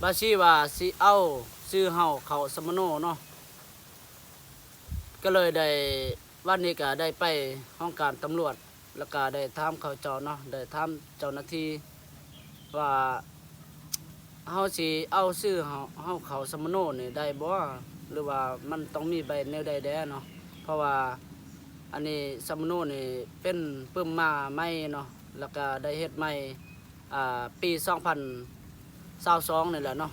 บาชีว่าสิเอาซื้อเฮาเขาสมโนเนาะก็เลยได้วันนี้ก็ได้ไปห้องการตำรวจแล้วก็ได้ถามเขาเจ้าเนาะได้ถามเจ้าหน้าที่ว่าเฮาสิเอาซื้อเฮาเขาสมโนนี่ได้บ่หรือว่ามันต้องมีใบแนวใดแด้เนาะเพราะว่าอันนี้สมโนนี่เป็นปึ้มมาใหม่เนาะแล้วก็ได้เฮ็ดใหม่ปี2022นี่แหละเนาะ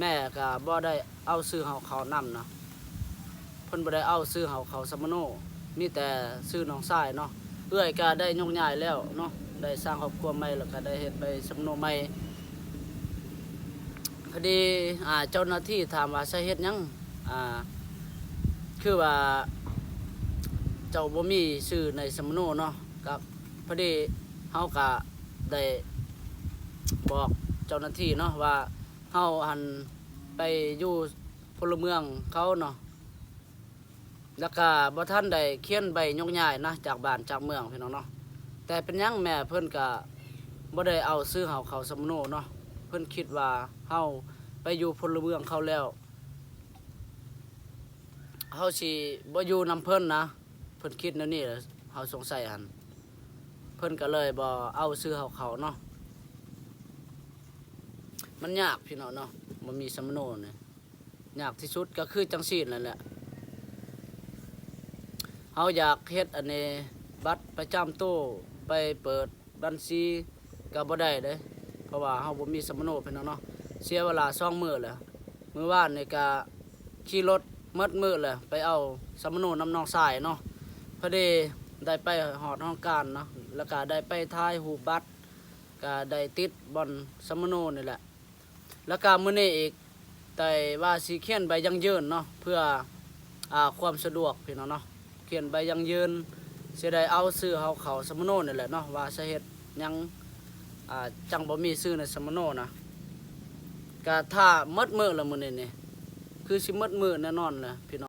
แม่ก็บ่ได้เอาซื้อเฮาเขานำเนาะเพิ่นบ่ได้เอาซื้อเฮาเขาสมโนมีแต่ซื้อน้องชายเนาะเอื้อยก็ได้ยกย้ายแล้วเนาะได้สร้างครอบครัวใหม่แล้วก็ได้เฮ็ดไปสมโนใหม่พอดีเจ้าหน้าที่ถามว่าสาเหตุหยังคือว่าเจ้าบ่มีชื่อในสมโนเนาะกับพอดีเฮาก็ได้บอกเจ้าหน้าที่เนาะว่าเฮาหันไปอยู่พลเมืองเขาเนาะแล้วก็บ่ทันได้เขียนใบยกย้ายนะจากบ้านจากเมืองพี่น้องเนาะแต่เป็นหยังแม่เพิ่นก็บ่ได้เอาซื้อเฮาเขาสมโนเนาะเพิ่นคิดว่าเฮาไปอยู่พลเมืองเขาแล้วเฮาสิบ่อยู่นำเพิ่นนะเพิ่นคิดแนวนี้แหละเฮาสงสัยหั่นเพิ่นก็เลยบ่เอาซื้อเฮาเขาเนาะมันยากพี่น้องเนาะบ่มีสมโนนี่ยากที่สุดก็คือจังซี่นั่นแหละเฮาอยากเฮ็ดอันนี้บัตรประจำตัวไปเปิดบัญชีก็บ่ได้เด้เพราะว่าเฮาบ่มีสมโนพี่น้องเนาะเสียเวลา2มื้อแล้วมื้อวานนี่ก็ขี่รถหมดมื้อแล้วไปเอาสมโนนำน้องชายเนาะพอดีได้ไปฮอดห้องการเนาะแล้วก็ได้ไปถ่ายรูปบัตรก็ได้ติดบอนสมโนนี่แหละแล้วก็มื้อนี้อีกแต่ว่าสิเขียนใบยังยืนเนาะเพื่อความสะดวกพี่น้องเนาะเขียนใบยังยืนสิได้เอาซื้อเฮาเขาสมโนนี่แหละเนาะว่าสาเหตุหยังจังบ่มีซื้อในสมโนนะก็ถ้าหมดมื้อละมื้อนี้นี่คือสิหมดมื้อแน่นอนแหละพี่น้อง